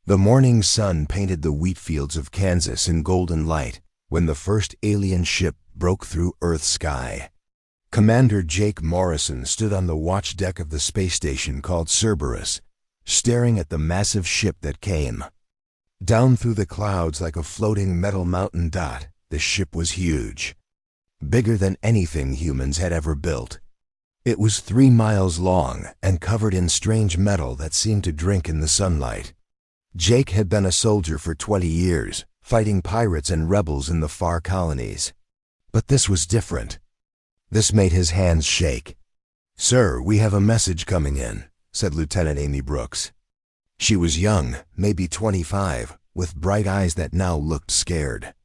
The morning sun painted the wheat fields of Kansas in golden light when the first alien ship broke through Earth's sky. Commander Jake Morrison stood on the watch deck of the space station called Cerberus, staring at the massive ship that came. Down through the clouds like a floating metal mountain dot, the ship was huge. Bigger than anything humans had ever built. It was 3 miles long and covered in strange metal that seemed to drink in the sunlight. Jake had been a soldier for 20 years, fighting pirates and rebels in the far colonies. But this was different. This made his hands shake. "Sir, we have a message coming in," said Lieutenant Amy Brooks. She was young, maybe 25, with bright eyes that now looked scared.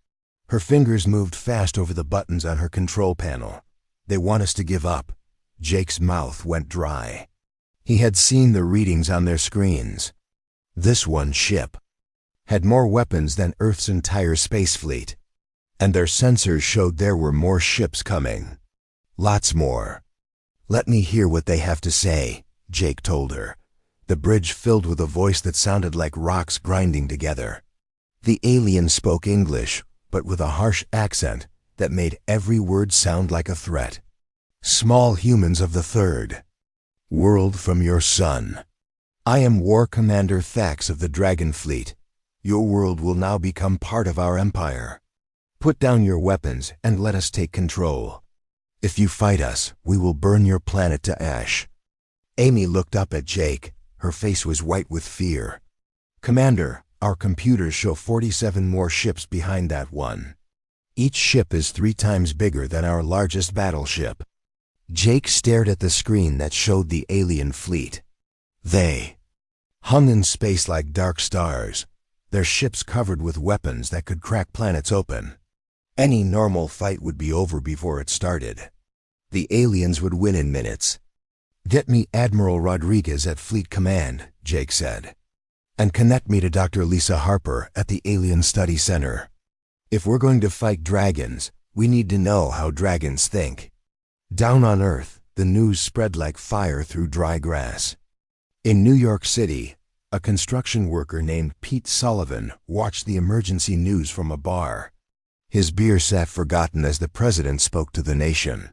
Her fingers moved fast over the buttons on her control panel. "They want us to give up." Jake's mouth went dry. He had seen the readings on their screens. This one ship had more weapons than Earth's entire space fleet, and their sensors showed there were more ships coming. Lots more. "Let me hear what they have to say," Jake told her, the bridge filled with a voice that sounded like rocks grinding together. The alien spoke English, but with a harsh accent that made every word sound like a threat. "Small humans of the third world from your sun. I am War Commander Thax of the Dragon Fleet. Your world will now become part of our empire. Put down your weapons and let us take control. If you fight us, we will burn your planet to ash." Amy looked up at Jake. Her face was white with fear. "Commander, our computers show 47 more ships behind that one. Each ship is 3 times bigger than our largest battleship." Jake stared at the screen that showed the alien fleet. They hung in space like dark stars, their ships covered with weapons that could crack planets open. Any normal fight would be over before it started. The aliens would win in minutes. "Get me Admiral Rodriguez at Fleet Command," Jake said, "and connect me to Dr. Lisa Harper at the Alien Study Center. If we're going to fight dragons, we need to know how dragons think." Down on Earth, the news spread like fire through dry grass. In New York City, a construction worker named Pete Sullivan watched the emergency news from a bar. His beer sat forgotten as the president spoke to the nation.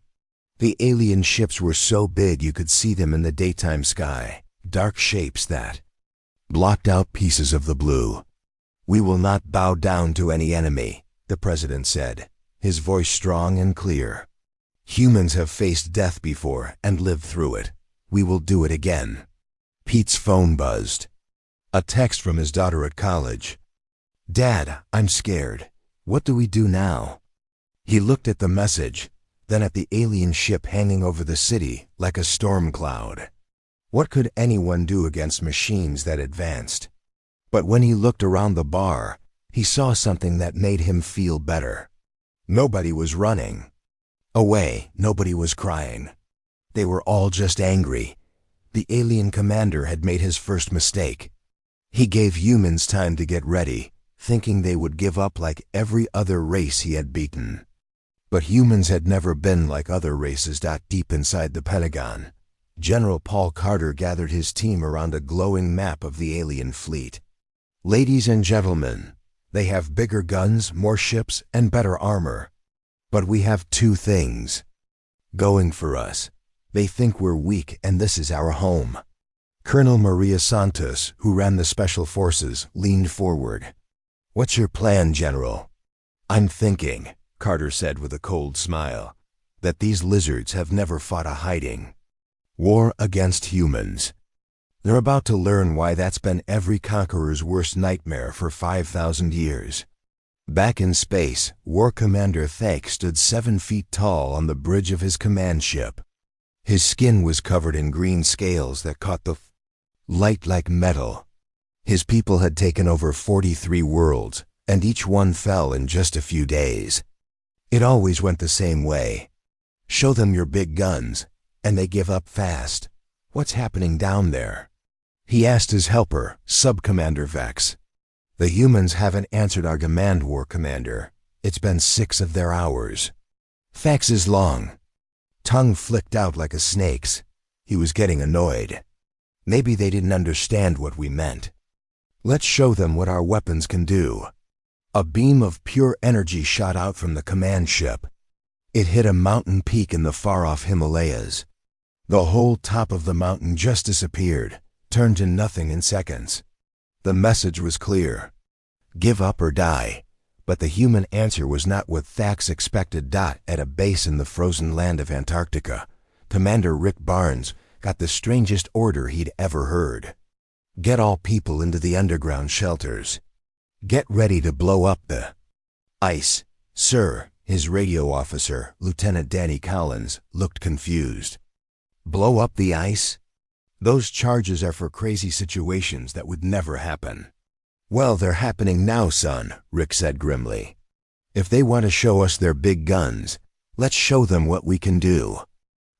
The alien ships were so big you could see them in the daytime sky, dark shapes that blocked out pieces of the blue. "We will not bow down to any enemy," the president said, his voice strong and clear. "Humans have faced death before and lived through it. We will do it again." Pete's phone buzzed. A text from his daughter at college. "Dad, I'm scared. What do we do now?" He looked at the message, then at the alien ship hanging over the city like a storm cloud. What could anyone do against machines that advanced? But when he looked around the bar, he saw something that made him feel better. Nobody was running away, nobody was crying. They were all just angry. The alien commander had made his first mistake. He gave humans time to get ready, thinking they would give up like every other race he had beaten. But humans had never been like other races. Deep inside the Pentagon, General Paul Carter gathered his team around a glowing map of the alien fleet. "Ladies and gentlemen, they have bigger guns, more ships, and better armor. But we have 2 things going for us. They think we're weak, and this is our home." Colonel Maria Santos, who ran the Special Forces, leaned forward. "What's your plan, General?" "I'm thinking," Carter said with a cold smile, "that these lizards have never fought a hiding war against humans. They're about to learn why that's been every conqueror's worst nightmare for 5,000 years. Back in space, War Commander Thax stood 7 feet tall on the bridge of his command ship. His skin was covered in green scales that caught the light like metal. His people had taken over 43 worlds, and each one fell in just a few days. It always went the same way. Show them your big guns, and they give up fast. What's happening down there? He asked his helper, Sub-Commander Vex. "The humans haven't answered our command, War Commander. It's been 6 of their hours." Fax's long tongue flicked out like a snake's. He was getting annoyed. Maybe they didn't understand what we meant. Let's show them what our weapons can do. A beam of pure energy shot out from the command ship. It hit a mountain peak in the far-off Himalayas. The whole top of the mountain just disappeared, turned to nothing in seconds. The message was clear. Give up or die. But the human answer was not what Thax expected. At a base in the frozen land of Antarctica, Commander Rick Barnes got the strangest order he'd ever heard. Get all people into the underground shelters. Get ready to blow up the ice. Sir, his radio officer, Lieutenant Danny Collins, looked confused. Blow up the ice? Those charges are for crazy situations that would never happen. Well, they're happening now, son, Rick said grimly. If they want to show us their big guns, let's show them what we can do.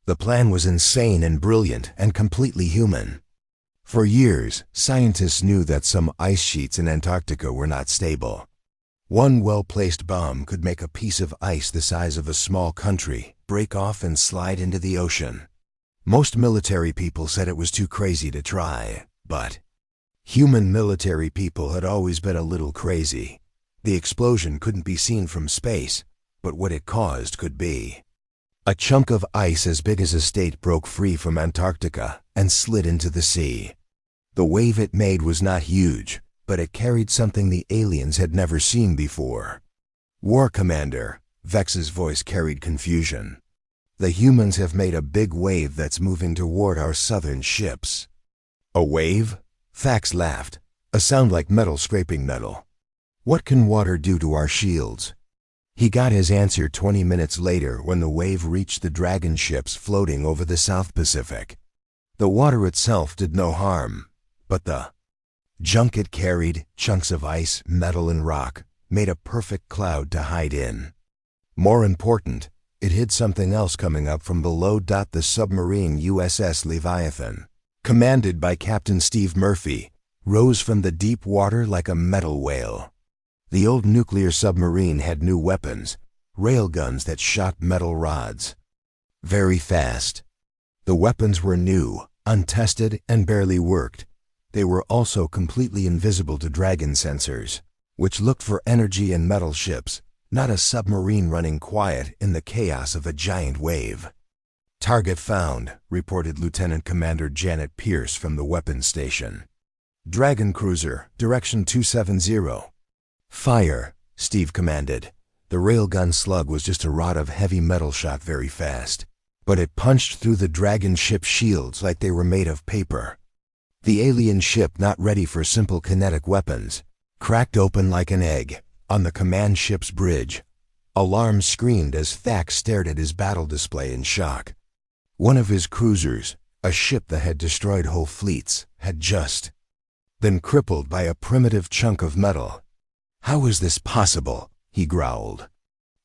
The plan was insane and brilliant and completely human. For years, scientists knew that some ice sheets in Antarctica were not stable. One well-placed bomb could make a piece of ice the size of a small country break off and slide into the ocean. Most military people said it was too crazy to try, but human military people had always been a little crazy. The explosion couldn't be seen from space, but what it caused could be. A chunk of ice as big as a state broke free from Antarctica and slid into the sea. The wave it made was not huge, but it carried something the aliens had never seen before. War Commander, Vex's voice carried confusion. The humans have made a big wave that's moving toward our southern ships. A wave? Thax laughed, a sound like metal scraping metal. What can water do to our shields? He got his answer 20 minutes later when the wave reached the dragon ships floating over the South Pacific. The water itself did no harm, but the junk it carried, chunks of ice, metal, and rock, made a perfect cloud to hide in. More important, it hid something else coming up from below. The submarine USS Leviathan, commanded by Captain Steve Murphy, rose from the deep water like a metal whale. The old nuclear submarine had new weapons, railguns that shot metal rods. Very fast. The weapons were new, untested, and barely worked. They were also completely invisible to dragon sensors, which looked for energy in metal ships, not a submarine running quiet in the chaos of a giant wave. Target found, reported Lieutenant Commander Janet Pierce from the weapons station. Dragon cruiser, direction 270. Fire, Steve commanded. The railgun slug was just a rod of heavy metal shot very fast, but it punched through the dragon ship shields like they were made of paper. The alien ship, not ready for simple kinetic weapons, cracked open like an egg on the command ship's bridge. Alarm screamed as Thax stared at his battle display in shock. One of his cruisers, a ship that had destroyed whole fleets, had just been crippled by a primitive chunk of metal. How is this possible? He growled.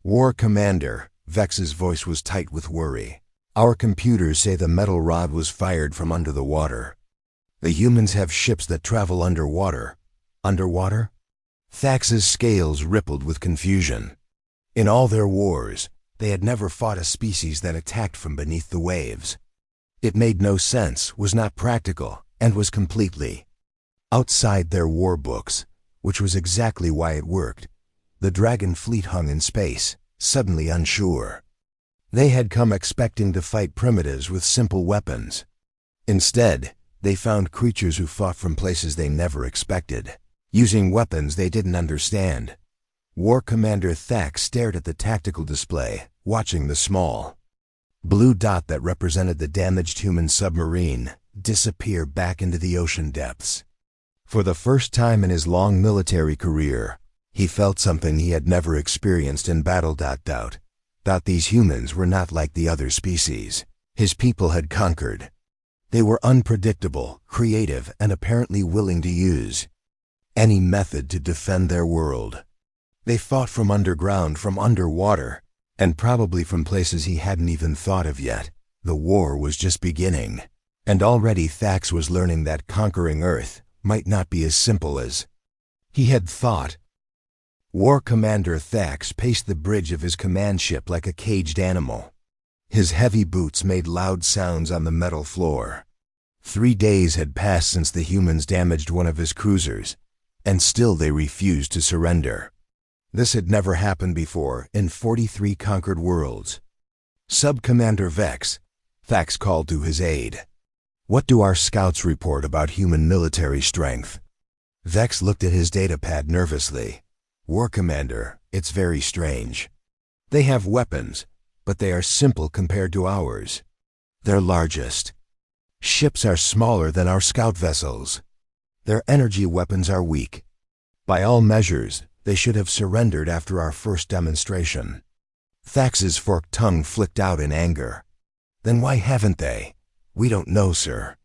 War Commander, Vex's voice was tight with worry. Our computers say the metal rod was fired from under the water. The humans have ships that travel underwater. Underwater? Thax's scales rippled with confusion. In all their wars, they had never fought a species that attacked from beneath the waves. It made no sense, was not practical, and was completely outside their war books, which was exactly why it worked. The dragon fleet hung in space, suddenly unsure. They had come expecting to fight primitives with simple weapons. Instead, they found creatures who fought from places they never expected, using weapons they didn't understand. War Commander Thax stared at the tactical display, watching the small blue dot that represented the damaged human submarine disappear back into the ocean depths. For the first time in his long military career, he felt something he had never experienced in battle. These humans were not like the other species his people had conquered. They were unpredictable, creative, and apparently willing to use any method to defend their world. They fought from underground, from underwater, and probably from places he hadn't even thought of yet. The war was just beginning, and already Thax was learning that conquering Earth might not be as simple as he had thought. War Commander Thax paced the bridge of his command ship like a caged animal. His heavy boots made loud sounds on the metal floor. 3 days had passed since the humans damaged one of his cruisers, and still they refused to surrender. This had never happened before in 43 conquered worlds. Sub-Commander Thax called to his aid. "What do our scouts report about human military strength?" Vex looked at his datapad nervously. "War Commander, it's very strange. They have weapons, but they are simple compared to ours. Their largest ships are smaller than our scout vessels. Their energy weapons are weak. By all measures, they should have surrendered after our first demonstration." Thax's forked tongue flicked out in anger. "Then why haven't they?" "We don't know, sir.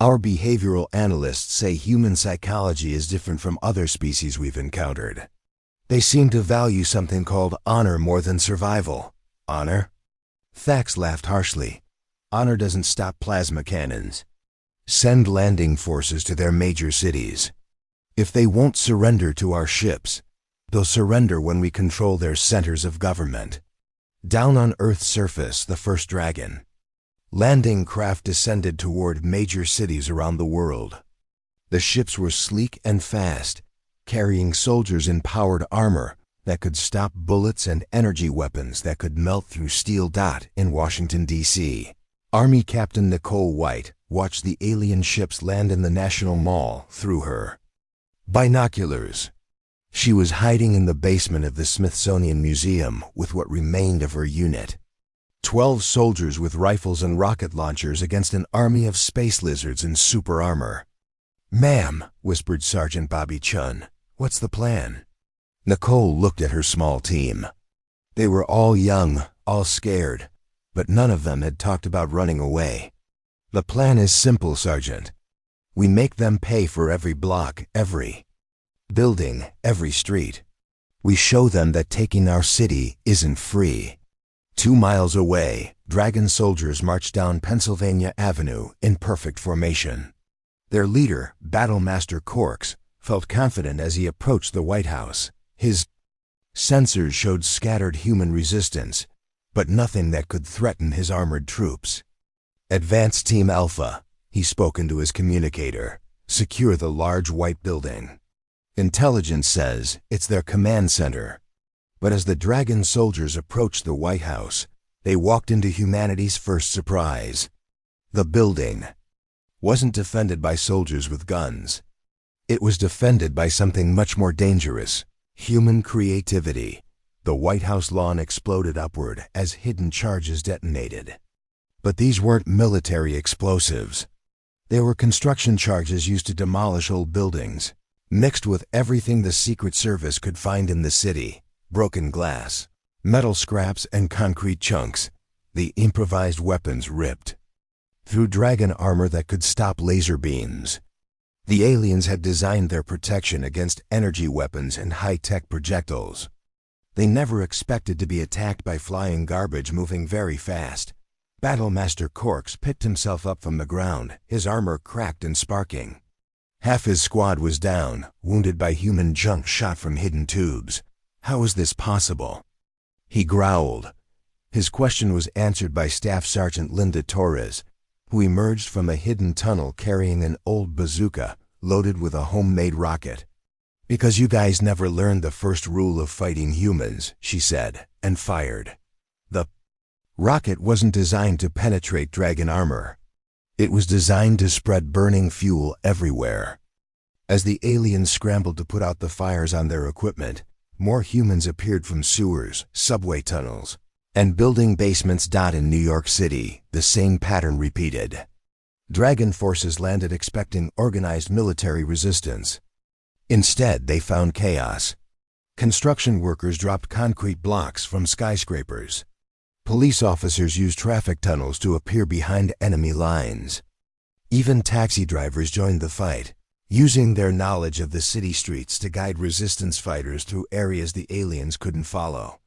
Our behavioral analysts say human psychology is different from other species we've encountered. They seem to value something called honor more than survival." "Honor?" Thax laughed harshly. "Honor doesn't stop plasma cannons. Send landing forces to their major cities. If they won't surrender to our ships, they'll surrender when we control their centers of government." Down on Earth's surface, the first Dragon landing craft descended toward major cities around the world. The ships were sleek and fast, carrying soldiers in powered armor that could stop bullets and energy weapons that could melt through steel dot in Washington, D.C. Army Captain Nicole White watched the alien ships land in the National Mall through her binoculars. She was hiding in the basement of the Smithsonian Museum with what remained of her unit. 12 soldiers with rifles and rocket launchers against an army of space lizards in super armor. "Ma'am," whispered Sergeant Bobby Chun, "what's the plan?" Nicole looked at her small team. They were all young, all scared, but none of them had talked about running away. "The plan is simple, Sergeant. We make them pay for every block, every building, every street. We show them that taking our city isn't free." 2 miles away, Dragon soldiers marched down Pennsylvania Avenue in perfect formation. Their leader, Battlemaster Corks, felt confident as he approached the White House. His sensors showed scattered human resistance, but nothing that could threaten his armored troops. "Advance Team Alpha," he spoke into his communicator. "Secure the large white building. Intelligence says it's their command center." But as the Dragon soldiers approached the White House, they walked into humanity's first surprise. The building wasn't defended by soldiers with guns. It was defended by something much more dangerous: human creativity. The White House lawn exploded upward as hidden charges detonated. But these weren't military explosives. They were construction charges used to demolish old buildings, mixed with everything the Secret Service could find in the city: broken glass, metal scraps, and concrete chunks. The improvised weapons ripped through Dragon armor that could stop laser beams. The aliens had designed their protection against energy weapons and high-tech projectiles. They never expected to be attacked by flying garbage moving very fast. Battlemaster Corks picked himself up from the ground, his armor cracked and sparking. Half his squad was down, wounded by human junk shot from hidden tubes. How was this possible? He growled. His question was answered by Staff Sergeant Linda Torres, who emerged from a hidden tunnel carrying an old bazooka loaded with a homemade rocket. "Because you guys never learned the first rule of fighting humans," she said, and fired. The rocket wasn't designed to penetrate Dragon armor. It was designed to spread burning fuel everywhere. As the aliens scrambled to put out the fires on their equipment, more humans appeared from sewers, subway tunnels, and building basements. In New York City, the same pattern repeated. Dragon forces landed expecting organized military resistance. Instead, they found chaos. Construction workers dropped concrete blocks from skyscrapers. Police officers used traffic tunnels to appear behind enemy lines. Even taxi drivers joined the fight, using their knowledge of the city streets to guide resistance fighters through areas the aliens couldn't follow.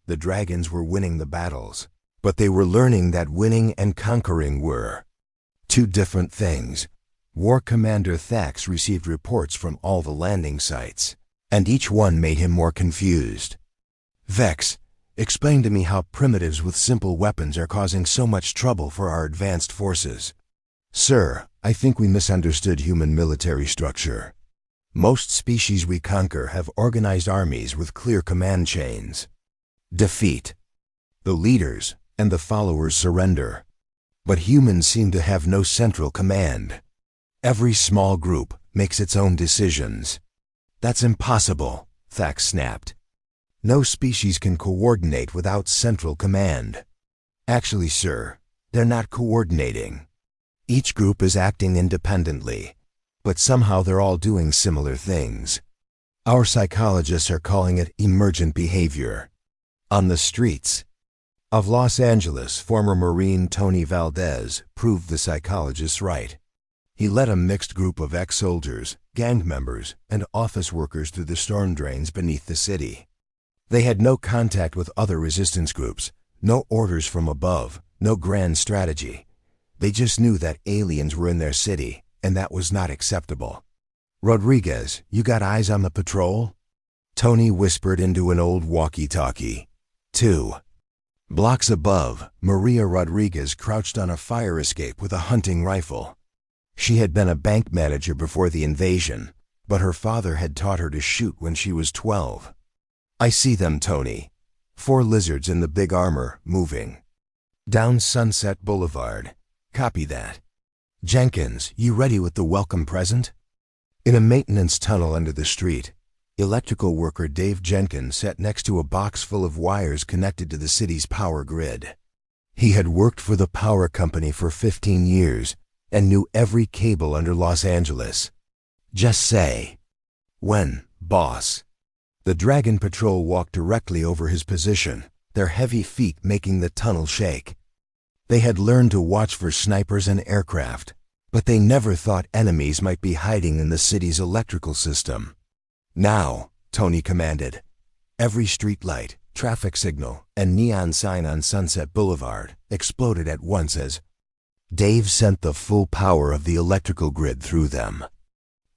The Dragons were winning the battles, but they were learning that winning and conquering were two different things. War Commander Thax received reports from all the landing sites, and each one made him more confused. "Vex, explain to me how primitives with simple weapons are causing so much trouble for our advanced forces." "Sir, I think we misunderstood human military structure. Most species we conquer have organized armies with clear command chains. Defeat. The leaders and the followers surrender. But humans seem to have no central command. Every small group makes its own decisions. That's impossible, Thax snapped. No species can coordinate without central command. Actually, sir, they're not coordinating. Each group is acting independently, but somehow they're all doing similar things. Our psychologists are calling it emergent behavior. On the streets of Los Angeles, former Marine Tony Valdez proved the psychologists right. He led a mixed group of ex-soldiers, gang members, and office workers through the storm drains beneath the city. They had no contact with other resistance groups, no orders from above, no grand strategy. They just knew that aliens were in their city, and that was not acceptable. "Rodriguez, you got eyes on the patrol?" Tony whispered into an old walkie-talkie. 2 blocks above, Maria Rodriguez crouched on a fire escape with a hunting rifle. She had been a bank manager before the invasion, but her father had taught her to shoot when she was 12. "I see them, Tony. 4 lizards in the big armor, moving down Sunset Boulevard. Copy that. Jenkins, you ready with the welcome present?" In a maintenance tunnel under the street, electrical worker Dave Jenkins sat next to a box full of wires connected to the city's power grid. He had worked for the power company for 15 years and knew every cable under Los Angeles. "Just say when, boss." The Dragon Patrol walked directly over his position, their heavy feet making the tunnel shake. They had learned to watch for snipers and aircraft, but they never thought enemies might be hiding in the city's electrical system. "Now," Tony commanded. Every streetlight, traffic signal, and neon sign on Sunset Boulevard exploded at once as Dave sent the full power of the electrical grid through them.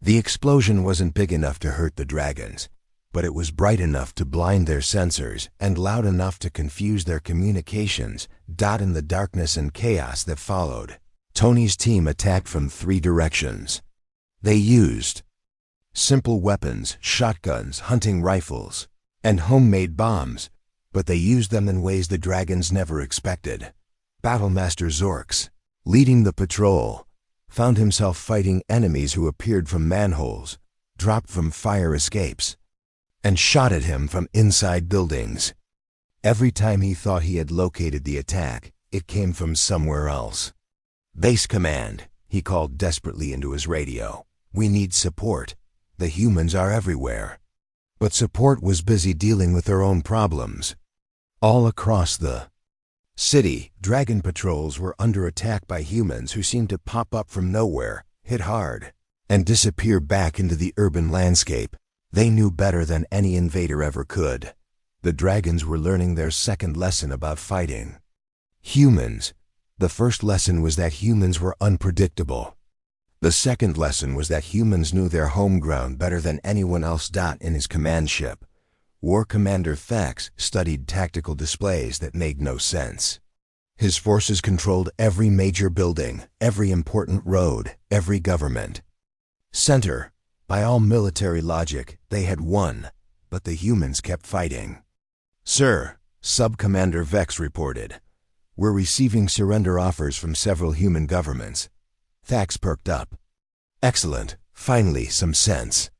The explosion wasn't big enough to hurt the dragons, but it was bright enough to blind their sensors and loud enough to confuse their communications. In the darkness and chaos that followed, Tony's team attacked from 3 directions. They used simple weapons, shotguns, hunting rifles, and homemade bombs, but they used them in ways the dragons never expected. Battlemaster Zorks, leading the patrol, found himself fighting enemies who appeared from manholes, dropped from fire escapes, and shot at him from inside buildings. Every time he thought he had located the attack, it came from somewhere else. "Base command," he called desperately into his radio. "We need support. The humans are everywhere." But support was busy dealing with their own problems. All across the city, dragon patrols were under attack by humans who seemed to pop up from nowhere, hit hard, and disappear back into the urban landscape. They knew better than any invader ever could. The dragons were learning their second lesson about fighting. Humans. The first lesson was that humans were unpredictable. The second lesson was that humans knew their home ground better than anyone else. In his command ship, War Commander Thax studied tactical displays that made no sense. His forces controlled every major building, every important road, every government center. By all military logic, they had won, but the humans kept fighting. "Sir," Sub-Commander Vex reported, "we're receiving surrender offers from several human governments." Thax perked up. "Excellent. Finally, some sense."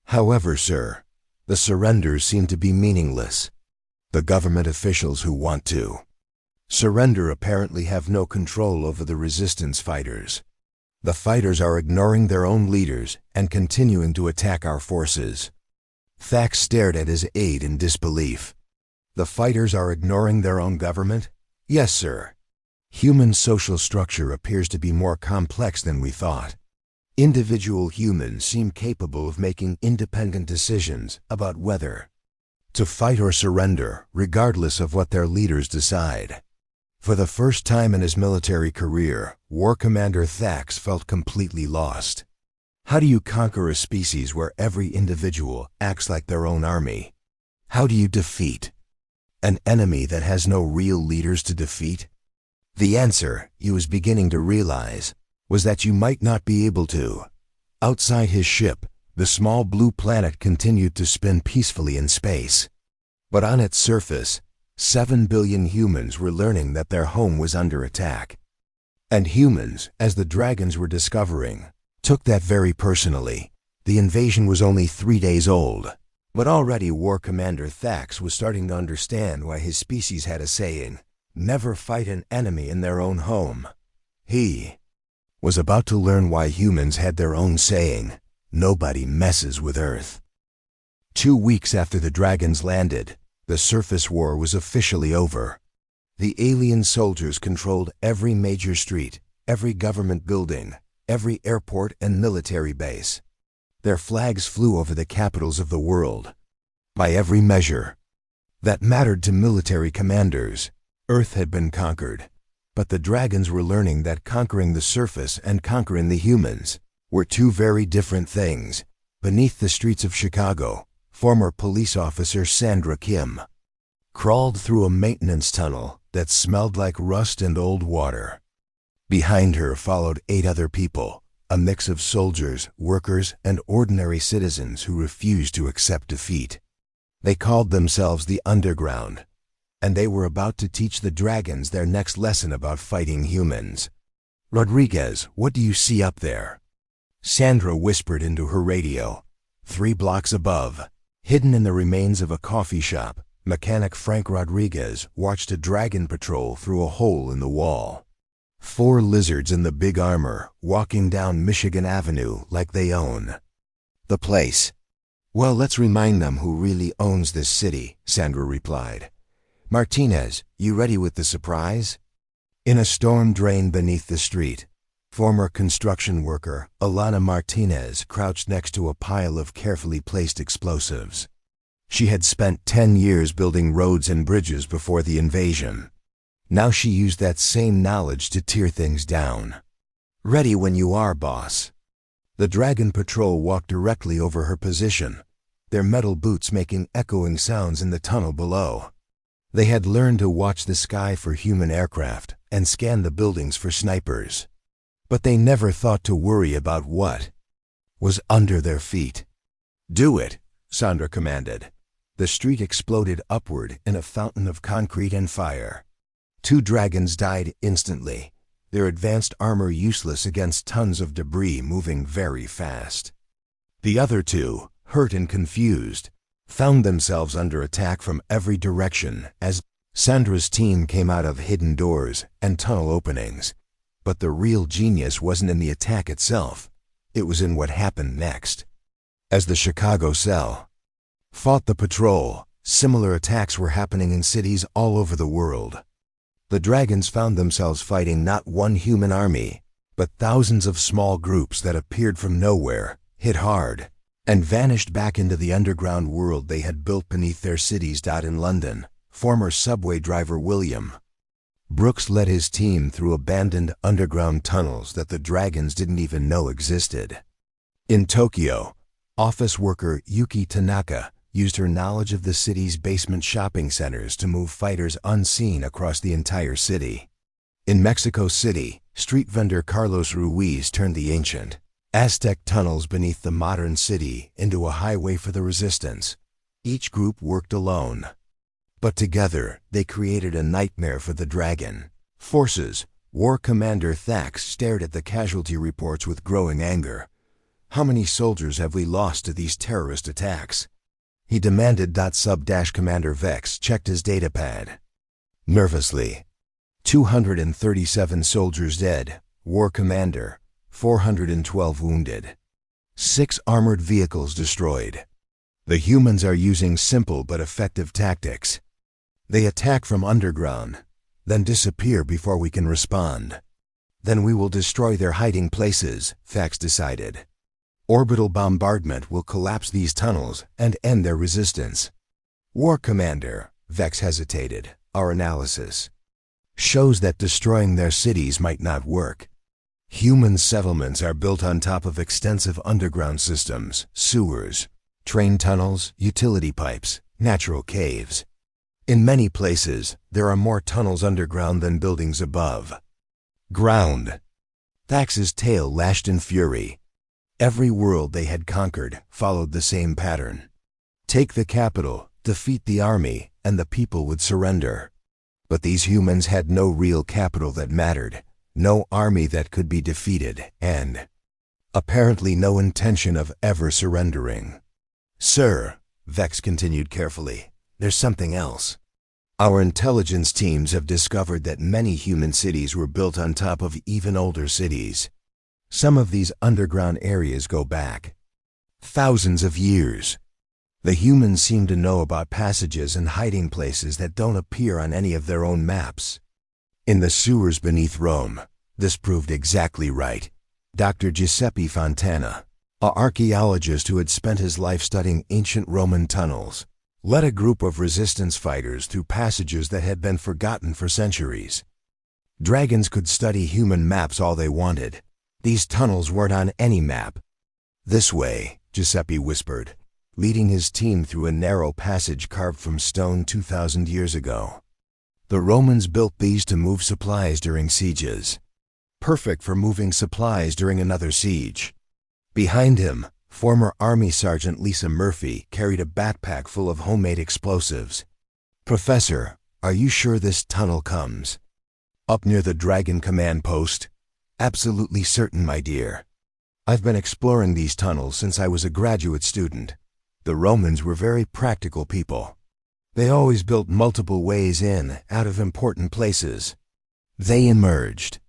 "However, sir, the surrenders seem to be meaningless. The government officials who want to surrender apparently have no control over the resistance fighters. The fighters are ignoring their own leaders and continuing to attack our forces." Thax stared at his aide in disbelief. "The fighters are ignoring their own government?" "Yes, sir. Human social structure appears to be more complex than we thought. Individual humans seem capable of making independent decisions about whether to fight or surrender, regardless of what their leaders decide." For the first time in his military career, War Commander Thax felt completely lost. How do you conquer a species where every individual acts like their own army? How do you defeat an enemy that has no real leaders to defeat? The answer, he was beginning to realize, was that you might not be able to. Outside his ship, The small blue planet continued to spin peacefully in space. But on its surface, 7 billion humans were learning that their home was under attack. And humans, as the dragons were discovering, took that very personally. The invasion was only 3 days old, but already War Commander Thax was starting to understand why his species had a saying, "Never fight an enemy in their own home." He was about to learn why humans had their own saying, "Nobody messes with Earth." 2 weeks after the dragons landed, the surface war was officially over. The alien soldiers controlled every major street, every government building, every airport and military base. Their flags flew over the capitals of the world. By every measure that mattered to military commanders, Earth had been conquered. But the dragons were learning that conquering the surface and conquering the humans were two very different things. Beneath the streets of Chicago, former police officer Sandra Kim crawled through a maintenance tunnel that smelled like rust and old water. Behind her followed 8 other people, a mix of soldiers, workers, and ordinary citizens who refused to accept defeat. They called themselves the Underground, and they were about to teach the dragons their next lesson about fighting humans. "Rodriguez, what do you see up there?" Sandra whispered into her radio. 3 blocks above, hidden in the remains of a coffee shop, mechanic Frank Rodriguez watched a dragon patrol through a hole in the wall. 4 lizards in the big armor, walking down Michigan Avenue like they own the place. "Well, let's remind them who really owns this city," Sandra replied. "Martinez, you ready with the surprise?" In a storm drain beneath the street, former construction worker Alana Martinez crouched next to a pile of carefully placed explosives. She had spent 10 years building roads and bridges before the invasion. Now she used that same knowledge to tear things down. "Ready when you are, boss." The Dragon Patrol walked directly over her position, their metal boots making echoing sounds in the tunnel below. They had learned to watch the sky for human aircraft and scan the buildings for snipers. But they never thought to worry about what was under their feet. "Do it," Sandra commanded. The street exploded upward in a fountain of concrete and fire. 2 dragons died instantly, their advanced armor useless against tons of debris moving very fast. The other 2, hurt and confused, found themselves under attack from every direction as Sandra's team came out of hidden doors and tunnel openings. But the real genius wasn't in the attack itself, it was in what happened next. As the Chicago cell fought the patrol, similar attacks were happening in cities all over the world. The dragons found themselves fighting not one human army, but thousands of small groups that appeared from nowhere, hit hard, and vanished back into the underground world they had built beneath their cities. In London, former subway driver William Brooks led his team through abandoned underground tunnels that the dragons didn't even know existed. In Tokyo, office worker Yuki Tanaka used her knowledge of the city's basement shopping centers to move fighters unseen across the entire city. In Mexico City, street vendor Carlos Ruiz turned the ancient Aztec tunnels beneath the modern city into a highway for the resistance. Each group worked alone, but together they created a nightmare for the dragon forces. War Commander Thax stared at the casualty reports with growing anger. "How many soldiers have we lost to these terrorist attacks?" he demanded. Commander Vex checked his datapad nervously. 237 soldiers dead, War Commander, 412 wounded. 6 armored vehicles destroyed. The humans are using simple but effective tactics. They attack from underground, then disappear before we can respond. Then we will destroy their hiding places, Thax decided. Orbital bombardment will collapse these tunnels and end their resistance. War Commander, Vex hesitated. Our analysis shows that destroying their cities might not work. Human settlements are built on top of extensive underground systems, sewers, train tunnels, utility pipes, natural caves. In many places, there are more tunnels underground than buildings above ground. Thax's tail lashed in fury. Every world they had conquered followed the same pattern. Take the capital, defeat the army, and the people would surrender. But these humans had no real capital that mattered, no army that could be defeated, and apparently no intention of ever surrendering. "Sir," Vex continued carefully, "there's something else. Our intelligence teams have discovered that many human cities were built on top of even older cities. Some of these underground areas go back thousands of years. The humans seem to know about passages and hiding places that don't appear on any of their own maps. In the sewers beneath Rome, this proved exactly right. Dr. Giuseppe Fontana, an archaeologist who had spent his life studying ancient Roman tunnels, led a group of resistance fighters through passages that had been forgotten for centuries. Dragons could study human maps all they wanted. These tunnels weren't on any map. "This way," Giuseppe whispered, leading his team through a narrow passage carved from stone 2,000 years ago. The Romans built these to move supplies during sieges. Perfect for moving supplies during another siege. Behind him, former Army Sergeant Lisa Murphy carried a backpack full of homemade explosives. "Professor, are you sure this tunnel comes up near the Dragon Command Post?" "Absolutely certain, my dear. I've been exploring these tunnels since I was a graduate student. The Romans were very practical people. They always built multiple ways in, out of important places." They emerged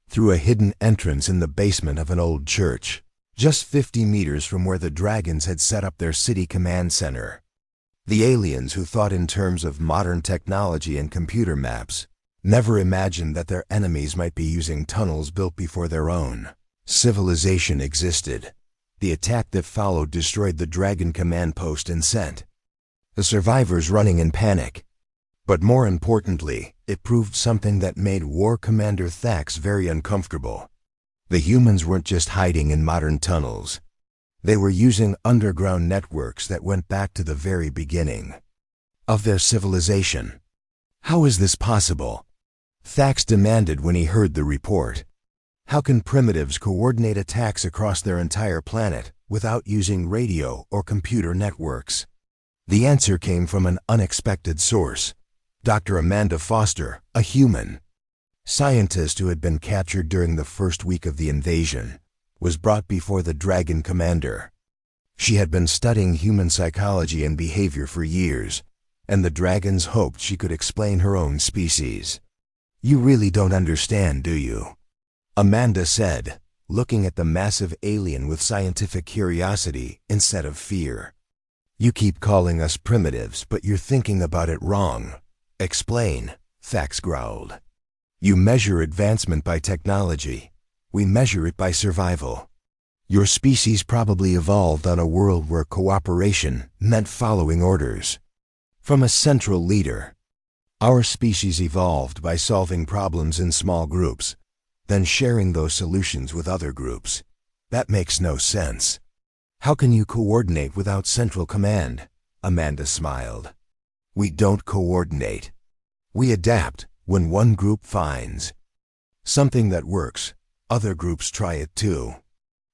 through a hidden entrance in the basement of an old church, just 50 meters from where the dragons had set up their city command center. The aliens, who thought in terms of modern technology and computer maps, never imagined that their enemies might be using tunnels built before their own civilization existed. The attack that followed destroyed the Dragon Command Post and sent the survivors running in panic. But more importantly, it proved something that made War Commander Thax very uncomfortable. The humans weren't just hiding in modern tunnels. They were using underground networks that went back to the very beginning of their civilization. "How is this possible?" Thax demanded when he heard the report. "How can primitives coordinate attacks across their entire planet without using radio or computer networks?" The answer came from an unexpected source. Dr. Amanda Foster, a human scientist who had been captured during the first week of the invasion, was brought before the Dragon Commander. She had been studying human psychology and behavior for years, and the dragons hoped she could explain her own species. "You really don't understand, do you?" Amanda said, looking at the massive alien with scientific curiosity instead of fear. "You keep calling us primitives, but you're thinking about it wrong." "Explain," Thax growled. "You measure advancement by technology. We measure it by survival. Your species probably evolved on a world where cooperation meant following orders from a central leader. Our species evolved by solving problems in small groups, then sharing those solutions with other groups. That makes no sense. How can you coordinate without central command?" Amanda smiled. "We don't coordinate. We adapt. When one group finds something that works, other groups try it too.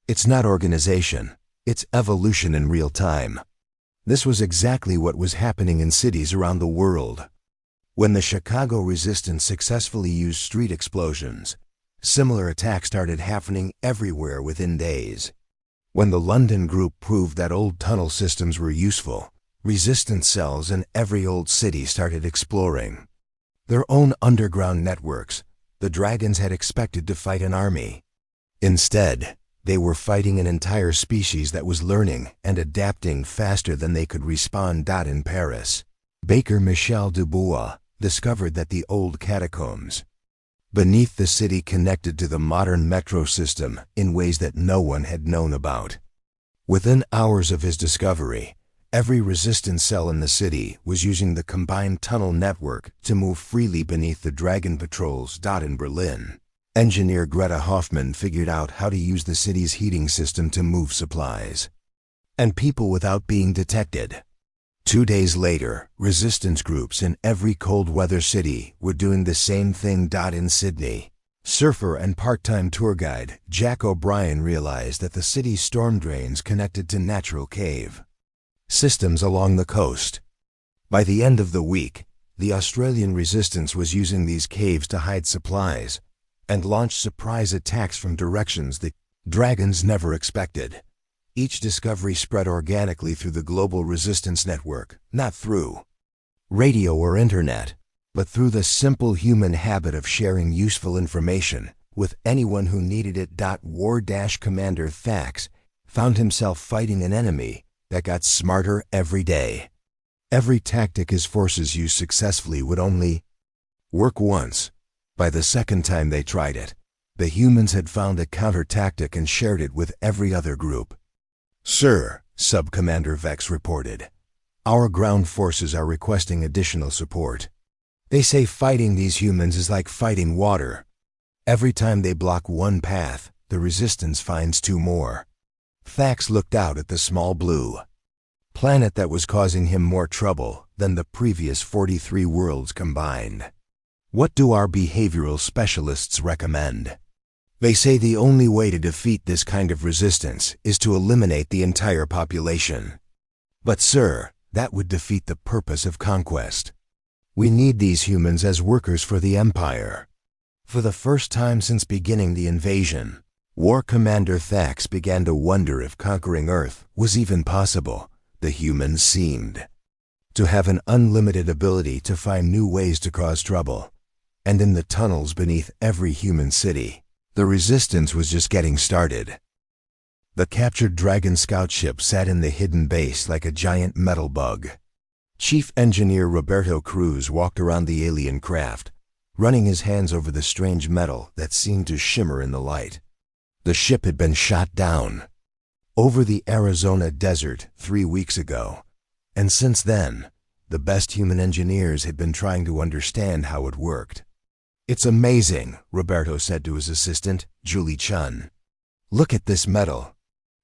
It's not organization, it's evolution in real time." This was exactly what was happening in cities around the world. When the Chicago resistance successfully used street explosions, similar attacks started happening everywhere within days. When the London group proved that old tunnel systems were useful, resistance cells in every old city started exploring their own underground networks. The dragons had expected to fight an army. Instead, they were fighting an entire species that was learning and adapting faster than they could respond. In Paris, Baker Michel Dubois discovered that the old catacombs beneath the city connected to the modern metro system in ways that no one had known about. Within hours of his discovery, every resistance cell in the city was using the combined tunnel network to move freely beneath the Dragon patrols. In Berlin, engineer Greta Hoffman figured out how to use the city's heating system to move supplies and people without being detected. 2 days later, resistance groups in every cold weather city were doing the same thing. In Sydney, Surfer and part-time tour guide Jack O'Brien realized that the city's storm drains connected to natural cave systems along the coast. By the end of the week, the Australian resistance was using these caves to hide supplies and launch surprise attacks from directions the dragons never expected. Each discovery spread organically through the global resistance network, not through radio or internet, but through the simple human habit of sharing useful information with anyone who needed it. War-Commander Thax found himself fighting an enemy that got smarter every day. Every tactic his forces used successfully would only work once. By the second time they tried it, the humans had found a counter-tactic and shared it with every other group. "Sir," Sub-Commander Vex reported, "our ground forces are requesting additional support. They say fighting these humans is like fighting water. Every time they block one path, the resistance finds two more." Thax looked out at the small blue planet that was causing him more trouble than the previous 43 worlds combined. "What do our behavioral specialists recommend?" "They say the only way to defeat this kind of resistance is to eliminate the entire population." "But sir, that would defeat the purpose of conquest. We need these humans as workers for the Empire." For the first time since beginning the invasion, War Commander Thax began to wonder if conquering Earth was even possible. The humans seemed to have an unlimited ability to find new ways to cause trouble. And in the tunnels beneath every human city, the resistance was just getting started. The captured Dragon scout ship sat in the hidden base like a giant metal bug. Chief Engineer Roberto Cruz walked around the alien craft, running his hands over the strange metal that seemed to shimmer in the light. The ship had been shot down over the Arizona desert 3 weeks ago, and since then, the best human engineers had been trying to understand how it worked. "It's amazing," Roberto said to his assistant, Julie Chun. "Look at this metal.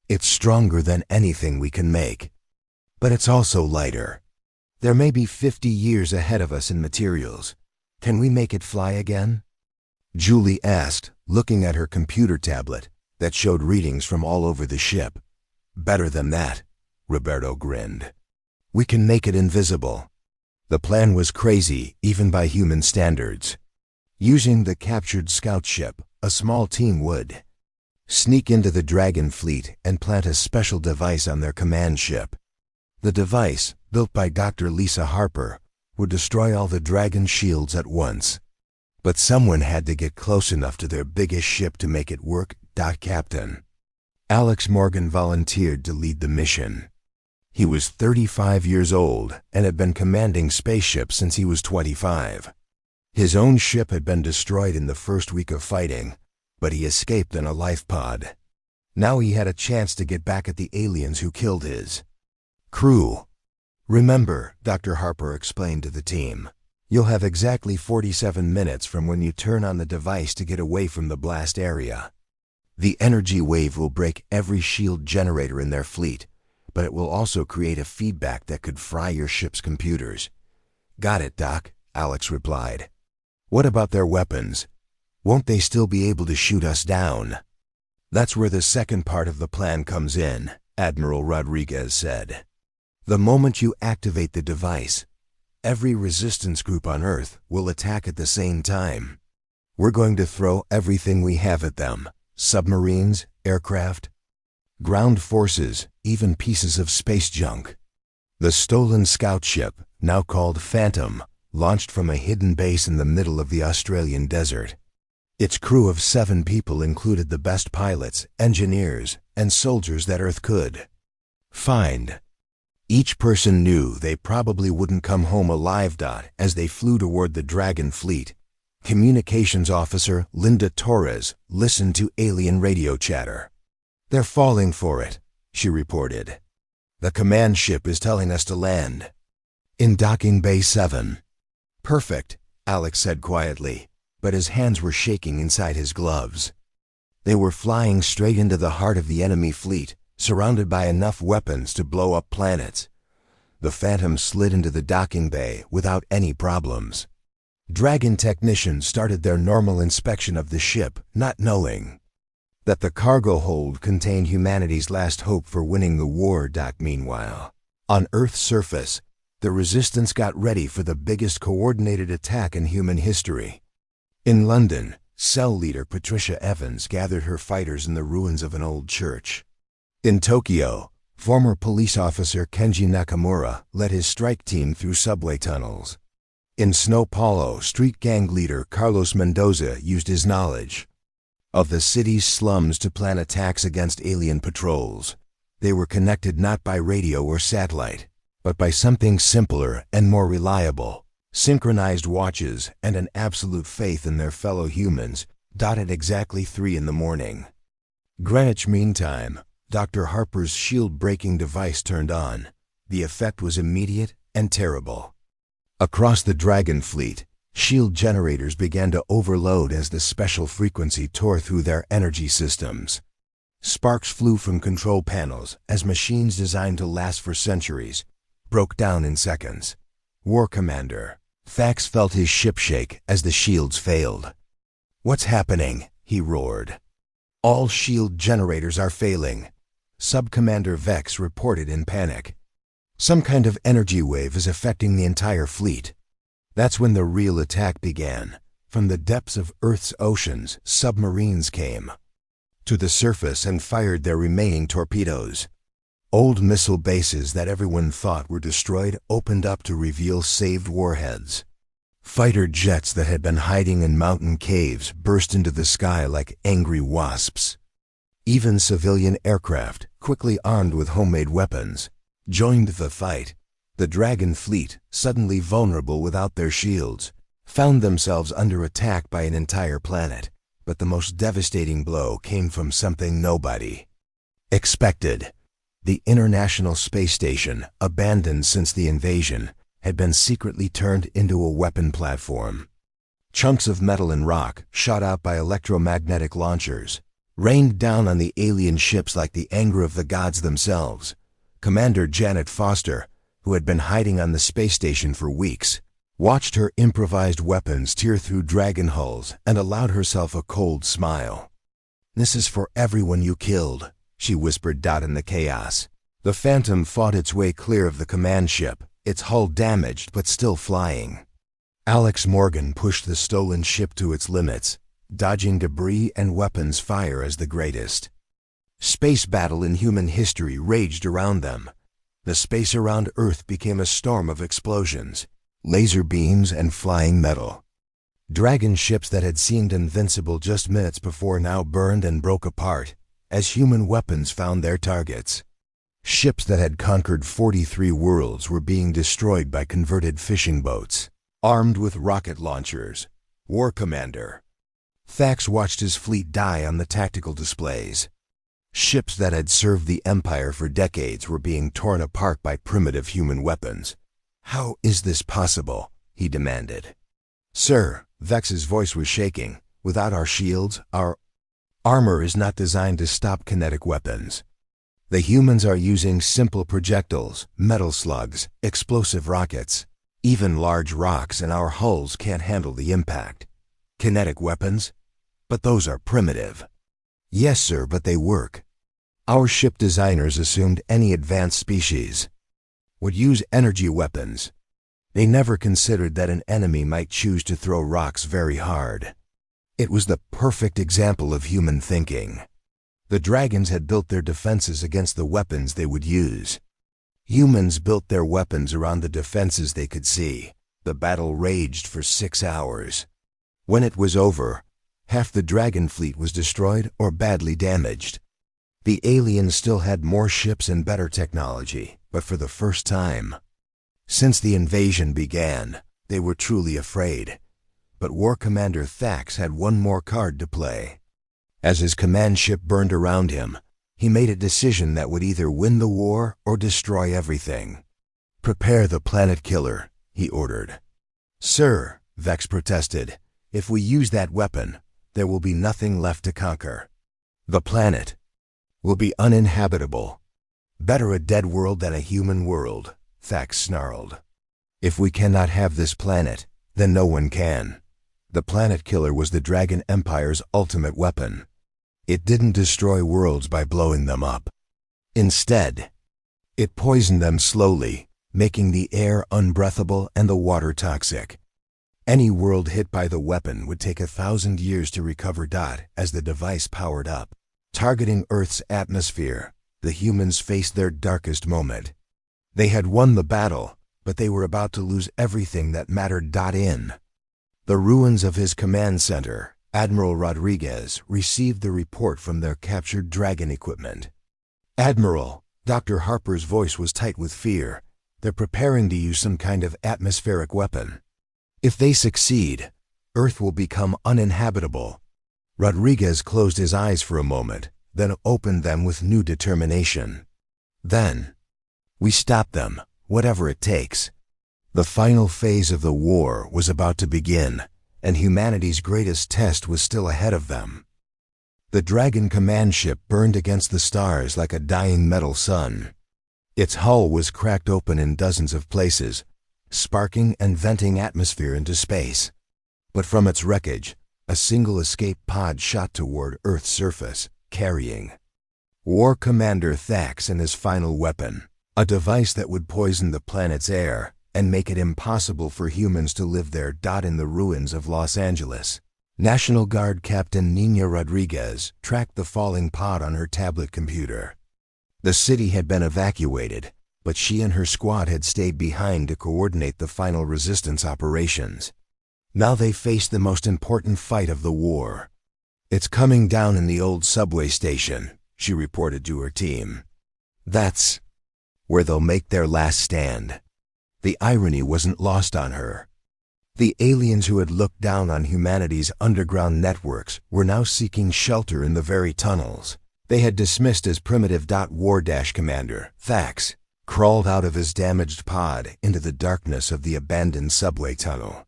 It's stronger than anything we can make. But it's also lighter. There may be 50 years ahead of us in materials. Can we make it fly again?" Julie asked, looking at her computer tablet that showed readings from all over the ship. "Better than that," Roberto grinned. "We can make it invisible." The plan was crazy, even by human standards. Using the captured scout ship, a small team would sneak into the Dragon fleet and plant a special device on their command ship. The device, built by Dr. Lisa Harper, would destroy all the Dragon shields at once. But someone had to get close enough to their biggest ship to make it work. Captain Alex Morgan volunteered to lead the mission. He was 35 years old and had been commanding spaceships since he was 25. His own ship had been destroyed in the first week of fighting, but he escaped in a life pod. Now he had a chance to get back at the aliens who killed his crew. "Remember," Dr. Harper explained to the team, "you'll have exactly 47 minutes from when you turn on the device to get away from the blast area. The energy wave will break every shield generator in their fleet, but it will also create a feedback that could fry your ship's computers." "Got it, Doc," Alex replied. "What about their weapons? Won't they still be able to shoot us down?" "That's where the second part of the plan comes in," Admiral Rodriguez said. "The moment you activate the device, every resistance group on Earth will attack at the same time. We're going to throw everything we have at them: submarines, aircraft, ground forces, even pieces of space junk." The stolen scout ship, now called Phantom, launched from a hidden base in the middle of the Australian desert. Its crew of 7 people included the best pilots, engineers, and soldiers that Earth could find. Each person knew they probably wouldn't come home alive. As they flew toward the Dragon fleet, Communications Officer Linda Torres listened to alien radio chatter. "They're falling for it," she reported. "The command ship is telling us to land in Docking Bay 7. "Perfect," Alex said quietly, but his hands were shaking inside his gloves. They were flying straight into the heart of the enemy fleet, surrounded by enough weapons to blow up planets. The Phantom slid into the docking bay without any problems. Dragon technicians started their normal inspection of the ship, not knowing that the cargo hold contained humanity's last hope for winning the war. Meanwhile, on Earth's surface, the Resistance got ready for the biggest coordinated attack in human history. In London, Cell leader Patricia Evans gathered her fighters in the ruins of an old church. In Tokyo, former police officer Kenji Nakamura led his strike team through subway tunnels. In São Paulo, street gang leader Carlos Mendoza used his knowledge of the city's slums to plan attacks against alien patrols. They were connected not by radio or satellite, but by something simpler and more reliable: synchronized watches and an absolute faith in their fellow humans. At exactly 3 in the morning, Greenwich Mean Time, Dr. Harper's shield-breaking device turned on. The effect was immediate and terrible. Across the Dragon fleet, shield generators began to overload as the special frequency tore through their energy systems. Sparks flew from control panels as machines designed to last for centuries broke down in seconds. War Commander Thax felt his ship shake as the shields failed. "What's happening?" he roared. "All shield generators are failing," Sub-Commander Vex reported in panic. "Some kind of energy wave is affecting the entire fleet." That's when the real attack began. From the depths of Earth's oceans, submarines came to the surface and fired their remaining torpedoes. Old missile bases that everyone thought were destroyed opened up to reveal saved warheads. Fighter jets that had been hiding in mountain caves burst into the sky like angry wasps. Even civilian aircraft, quickly armed with homemade weapons, joined the fight. The Dragon fleet, suddenly vulnerable without their shields, found themselves under attack by an entire planet. But the most devastating blow came from something nobody expected. The International Space Station, abandoned since the invasion, had been secretly turned into a weapon platform. Chunks of metal and rock, shot out by electromagnetic launchers, rained down on the alien ships like the anger of the gods themselves. Commander Janet Foster, who had been hiding on the space station for weeks, watched her improvised weapons tear through Dragon hulls and allowed herself a cold smile. "This is for everyone you killed," she whispered. In the chaos, the Phantom fought its way clear of the command ship, its hull damaged but still flying. Alex Morgan pushed the stolen ship to its limits, dodging debris and weapons fire as the greatest space battle in human history raged around them. The space around Earth became a storm of explosions, laser beams, and flying metal. Dragon ships that had seemed invincible just minutes before now burned and broke apart as human weapons found their targets. Ships that had conquered 43 worlds were being destroyed by converted fishing boats, armed with rocket launchers. War Commander Thax watched his fleet die on the tactical displays. Ships that had served the Empire for decades were being torn apart by primitive human weapons. "How is this possible?" he demanded. "Sir," Vex's voice was shaking, "without our shields, our armor is not designed to stop kinetic weapons. The humans are using simple projectiles, metal slugs, explosive rockets. Even large rocks in our hulls can't handle the impact. Kinetic weapons? But those are primitive." "Yes, sir, but they work. Our ship designers assumed any advanced species would use energy weapons. They never considered that an enemy might choose to throw rocks very hard." It was the perfect example of human thinking. The Dragons had built their defenses against the weapons they would use. Humans built their weapons around the defenses they could see. The battle raged for 6 hours. When it was over, half the Dragon fleet was destroyed or badly damaged. The aliens still had more ships and better technology, but for the first time since the invasion began, they were truly afraid. But War Commander Thax had one more card to play. As his command ship burned around him, he made a decision that would either win the war or destroy everything. "Prepare the planet killer," he ordered. "Sir," Vex protested, "if we use that weapon, there will be nothing left to conquer. The planet will be uninhabitable. Better a dead world than a human world," Thax snarled. "If we cannot have this planet, then no one can. The planet killer was the Dragon Empire's ultimate weapon. It didn't destroy worlds by blowing them up. Instead, it poisoned them slowly, making the air unbreathable and the water toxic. Any world hit by the weapon would take 1,000 years to recover. As the device powered up, targeting Earth's atmosphere, the humans faced their darkest moment. They had won the battle, but they were about to lose everything that mattered. In the ruins of his command center, Admiral Rodriguez received the report from their captured Dragon equipment. "Admiral," Dr. Harper's voice was tight with fear. "They're preparing to use some kind of atmospheric weapon. If they succeed, Earth will become uninhabitable." Rodriguez closed his eyes for a moment, then opened them with new determination. "Then, we stop them, whatever it takes." The final phase of the war was about to begin, and humanity's greatest test was still ahead of them. The Dragon command ship burned against the stars like a dying metal sun. Its hull was cracked open in dozens of places, sparking and venting atmosphere into space. But from its wreckage, a single escape pod shot toward Earth's surface, carrying War Commander Thax and his final weapon, a device that would poison the planet's air and make it impossible for humans to live there. In the ruins of Los Angeles, National Guard Captain Nina Rodriguez tracked the falling pod on her tablet computer. The city had been evacuated, but she and her squad had stayed behind to coordinate the final resistance operations. Now they faced the most important fight of the war. "It's coming down in the old subway station," she reported to her team. "That's where they'll make their last stand." The irony wasn't lost on her. The aliens who had looked down on humanity's underground networks were now seeking shelter in the very tunnels they had dismissed as primitive. War Commander Thax crawled out of his damaged pod into the darkness of the abandoned subway tunnel.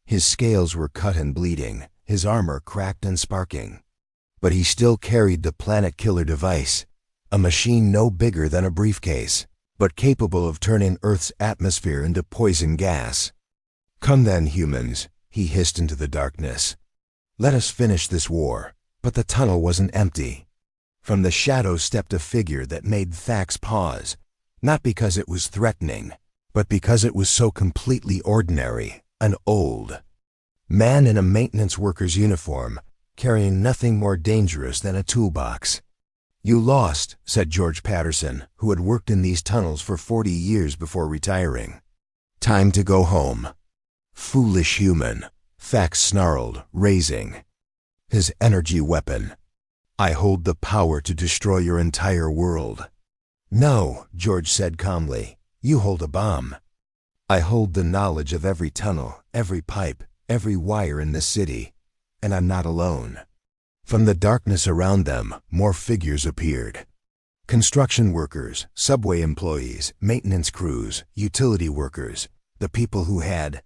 His scales were cut and bleeding, his armor cracked and sparking. But he still carried the planet killer device, a machine no bigger than a briefcase, but capable of turning Earth's atmosphere into poison gas. "Come then, humans," he hissed into the darkness. "Let us finish this war." But the tunnel wasn't empty. From the shadows stepped a figure that made Thax pause, not because it was threatening, but because it was so completely ordinary. An old man in a maintenance worker's uniform, carrying nothing more dangerous than a toolbox. "You lost," said George Patterson, who had worked in these tunnels for 40 years before retiring. "Time to go home." "Foolish human," Thax snarled, raising his energy weapon. "I hold the power to destroy your entire world." "No," George said calmly, "you hold a bomb." "I hold the knowledge of every tunnel, every pipe, every wire in this city, and I'm not alone." From the darkness around them, more figures appeared. Construction workers, subway employees, maintenance crews, utility workers, the people who had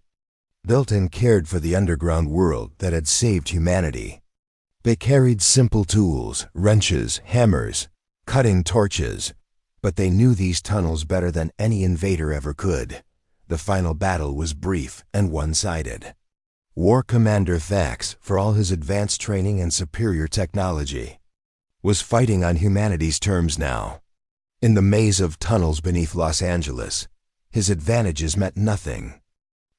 built and cared for the underground world that had saved humanity. They carried simple tools, wrenches, hammers, cutting torches, but they knew these tunnels better than any invader ever could. The final battle was brief and one-sided. War Commander Thax, for all his advanced training and superior technology, was fighting on humanity's terms now. In the maze of tunnels beneath Los Angeles, his advantages meant nothing.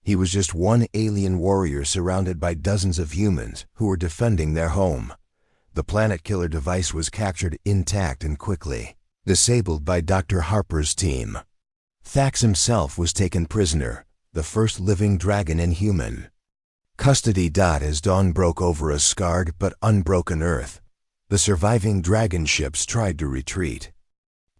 He was just one alien warrior surrounded by dozens of humans who were defending their home. The planet killer device was captured intact and quickly, disabled by Dr. Harper's team. Thax himself was taken prisoner, the first living dragon inhuman. Custody. As dawn broke over a scarred but unbroken Earth, the surviving dragon ships tried to retreat.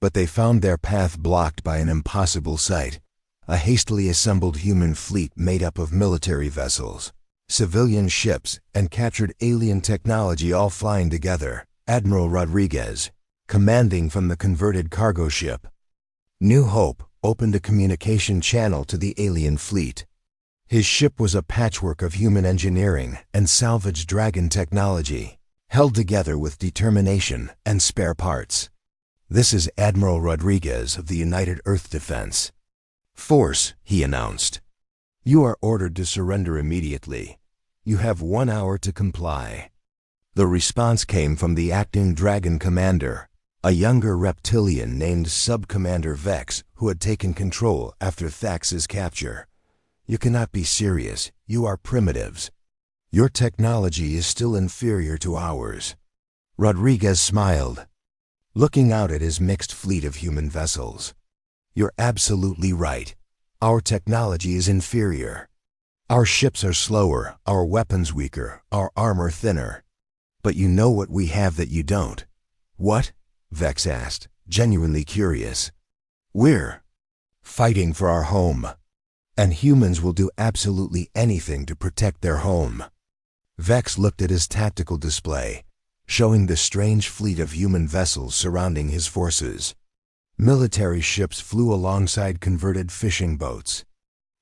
But they found their path blocked by an impossible sight, a hastily assembled human fleet made up of military vessels, civilian ships, and captured alien technology all flying together. Admiral Rodriguez, commanding from the converted cargo ship New Hope, opened a communication channel to the alien fleet. His ship was a patchwork of human engineering and salvaged dragon technology, held together with determination and spare parts. "This is Admiral Rodriguez of the United Earth Defense Force," he announced. You are ordered to surrender immediately. You have 1 hour to comply. The response came from the acting Dragon Commander, a younger reptilian named Sub-Commander Vex, who had taken control after Thax's capture. You cannot be serious. You are primitives. Your technology is still inferior to ours. Rodriguez smiled, looking out at his mixed fleet of human vessels. You're absolutely right. Our technology is inferior. Our ships are slower, our weapons weaker, our armor thinner. But you know what we have that you don't. What? Vex asked, genuinely curious. We're fighting for our home. And humans will do absolutely anything to protect their home. Vex looked at his tactical display, showing the strange fleet of human vessels surrounding his forces. Military ships flew alongside converted fishing boats.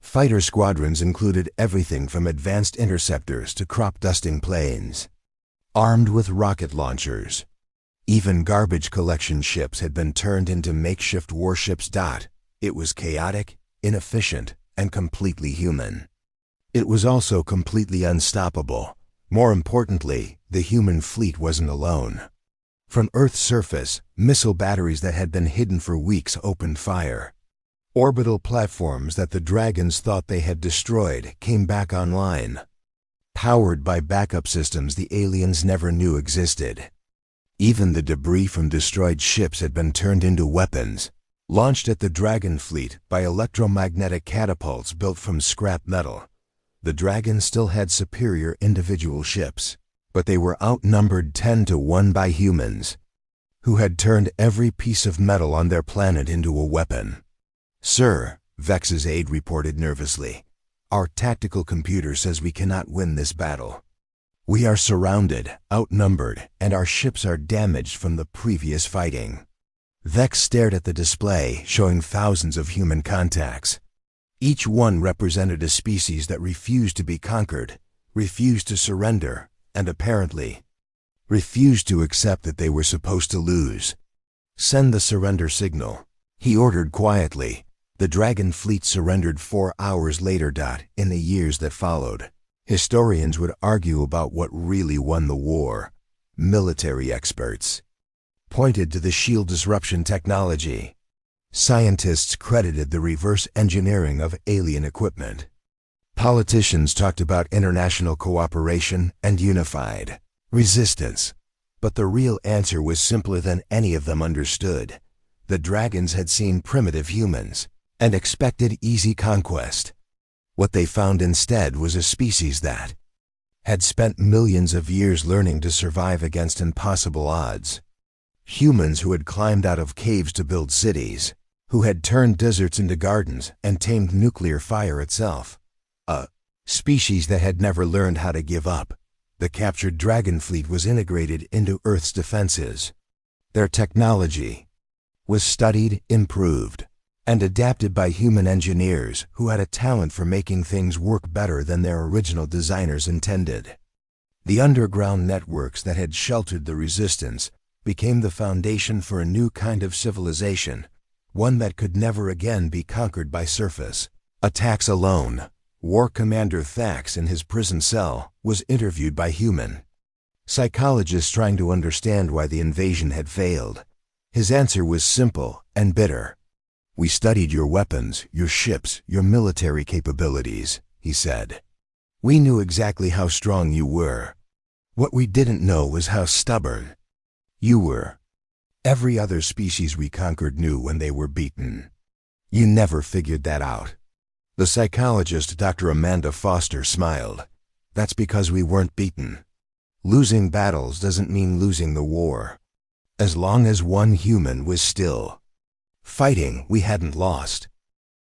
Fighter squadrons included everything from advanced interceptors to crop-dusting planes, armed with rocket launchers. Even garbage collection ships had been turned into makeshift warships. It was chaotic, inefficient, and completely human. It was also completely unstoppable. More importantly, the human fleet wasn't alone. From Earth's surface, missile batteries that had been hidden for weeks opened fire. Orbital platforms that the Dragons thought they had destroyed came back online, powered by backup systems the aliens never knew existed. Even the debris from destroyed ships had been turned into weapons, launched at the Dragon fleet by electromagnetic catapults built from scrap metal. The Dragons still had superior individual ships, but they were outnumbered 10-1 by humans, who had turned every piece of metal on their planet into a weapon. Sir, Vex's aide reported nervously, our tactical computer says we cannot win this battle. We are surrounded, outnumbered, and our ships are damaged from the previous fighting. Vex stared at the display, showing thousands of human contacts. Each one represented a species that refused to be conquered, refused to surrender, and apparently refused to accept that they were supposed to lose. Send the surrender signal, he ordered quietly. The Dragon fleet surrendered 4 hours later. In the years that followed, historians would argue about what really won the war. Military experts pointed to the shield disruption technology. Scientists credited the reverse engineering of alien equipment. Politicians talked about international cooperation and unified resistance. But the real answer was simpler than any of them understood. The Dragons had seen primitive humans and expected easy conquest. What they found instead was a species that had spent millions of years learning to survive against impossible odds. Humans who had climbed out of caves to build cities, who had turned deserts into gardens and tamed nuclear fire itself. A species that had never learned how to give up. The captured Dragon fleet was integrated into Earth's defenses. Their technology was studied, improved, and adapted by human engineers who had a talent for making things work better than their original designers intended. The underground networks that had sheltered the resistance became the foundation for a new kind of civilization, one that could never again be conquered by surface attacks alone. War Commander Thax in his prison cell was interviewed by human psychologists trying to understand why the invasion had failed. His answer was simple and bitter. We studied your weapons, your ships, your military capabilities, he said. We knew exactly how strong you were. What we didn't know was how stubborn you were. Every other species we conquered knew when they were beaten. You never figured that out. The psychologist Dr. Amanda Foster smiled. That's because we weren't beaten. Losing battles doesn't mean losing the war. As long as one human was still fighting, we hadn't lost.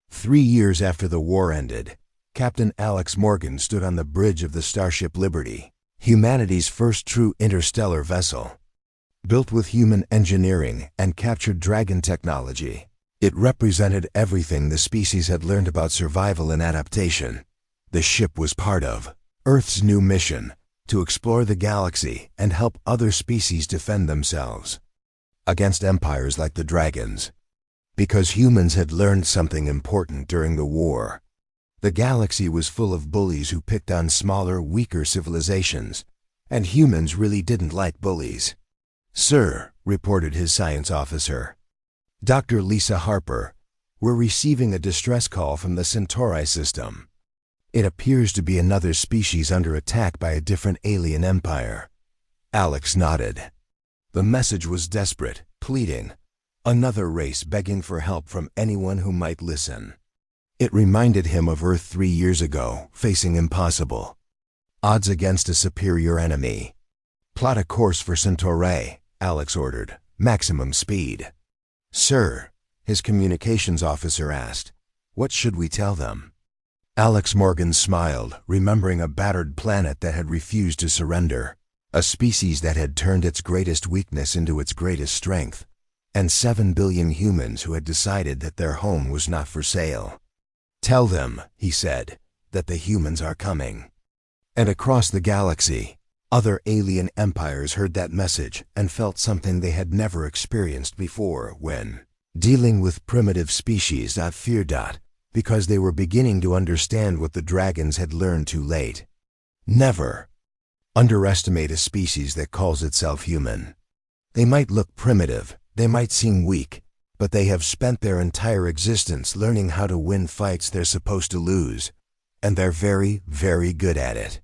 3 years after the war ended, Captain Alex Morgan stood on the bridge of the Starship Liberty, humanity's first true interstellar vessel. Built with human engineering and captured Dragon technology, it represented everything the species had learned about survival and adaptation. The ship was part of Earth's new mission to explore the galaxy and help other species defend themselves against empires like the Dragons. Because humans had learned something important during the war. The galaxy was full of bullies who picked on smaller, weaker civilizations, and humans really didn't like bullies. "Sir," reported his science officer, "Dr. Lisa Harper, we're receiving a distress call from the Centauri system. It appears to be another species under attack by a different alien empire." Alex nodded. The message was desperate, pleading, another race begging for help from anyone who might listen. It reminded him of Earth 3 years ago, facing impossible odds against a superior enemy. "Plot a course for Centauri," Alex ordered. "Maximum speed." "Sir," his communications officer asked, "what should we tell them?" Alex Morgan smiled, remembering a battered planet that had refused to surrender, a species that had turned its greatest weakness into its greatest strength, and 7 billion humans who had decided that their home was not for sale. "Tell them," he said, "that the humans are coming." And across the galaxy, other alien empires heard that message and felt something they had never experienced before when dealing with primitive species. Fear. Because they were beginning to understand what the dragons had learned too late. Never underestimate a species that calls itself human. They might look primitive, they might seem weak, but they have spent their entire existence learning how to win fights they're supposed to lose, and they're very, very good at it.